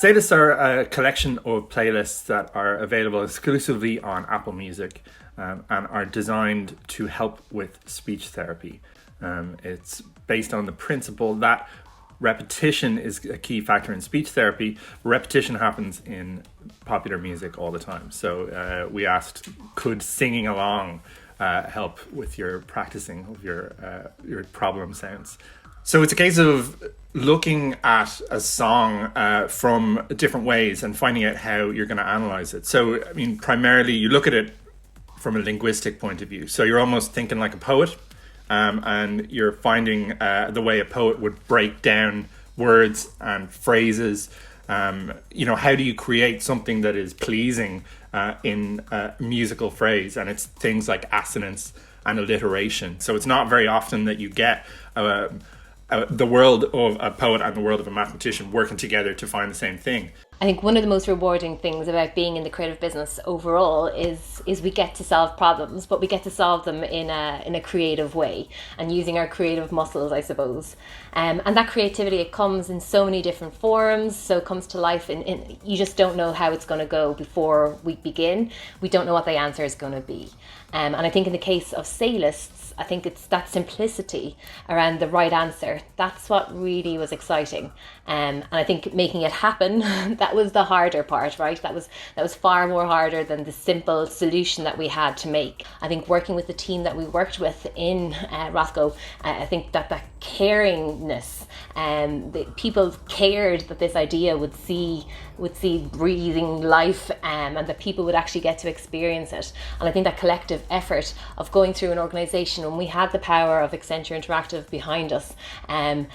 Saylists are a collection of playlists that are available exclusively on Apple Music and are designed to help with speech therapy. It's based on the principle that repetition is a key factor in speech therapy. Repetition happens in popular music all the time. So we asked, could singing along help with your practicing of your problem sounds? So it's a case of looking at a song from different ways and finding out how you're going to analyze it. So, I mean, primarily you look at it from a linguistic point of view. So you're almost thinking like a poet, and you're finding the way a poet would break down words and phrases. How do you create something that is pleasing in a musical phrase? And it's things like assonance and alliteration. So it's not very often that you get the world of a poet and the world of a mathematician working together to find the same thing. I think one of the most rewarding things about being in the creative business overall is we get to solve problems, but we get to solve them in a creative way and using our creative muscles, I suppose. And that creativity, it comes in so many different forms, so it comes to life in you just don't know how it's going to go before we begin. We don't know what the answer is going to be. And I think in the case of Saylists, I think it's that simplicity around the right answer. That's what really was exciting. And I think making it happen, that was the harder part, right? That was far more harder than the simple solution that we had to make. I think working with the team that we worked with in Rothco, I think that caringness, the people cared that this idea would see breathing life, and that people would actually get to experience it. And I think that collective effort of going through an organization when we had the power of Accenture Interactive behind us, and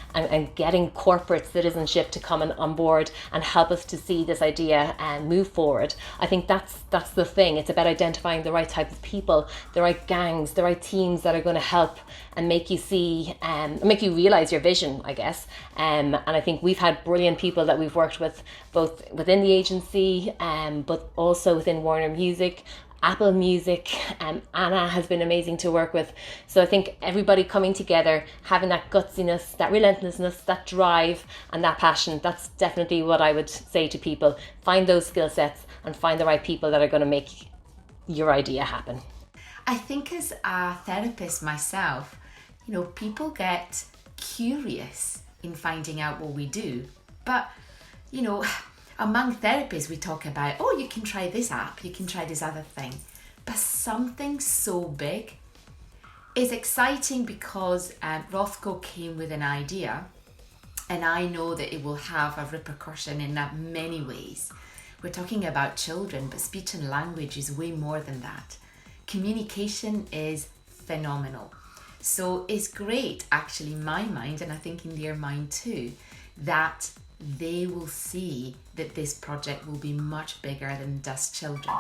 getting corporate citizenship to come on board and help us to see this idea and move forward. I think that's the thing. It's about identifying the right type of people, the right gangs, the right teams that are going to help and make you see, make you realize your vision, I guess. And I think we've had brilliant people that we've worked with, both within the agency, but also within Warner Music, Apple Music. Anna has been amazing to work with. So I think everybody coming together, having that gutsiness, that relentlessness, that drive and that passion, that's definitely what I would say to people. Find those skill sets and find the right people that are going to make your idea happen. I think as a therapist myself, people get curious in finding out what we do. But, among therapists, we talk about, oh, you can try this app, you can try this other thing. But something so big is exciting because Rothco came with an idea, and I know that it will have a repercussion in many ways. We're talking about children, but speech and language is way more than that. Communication is phenomenal. So it's great, actually, in my mind, and I think in their mind too, that they will see that this project will be much bigger than just children.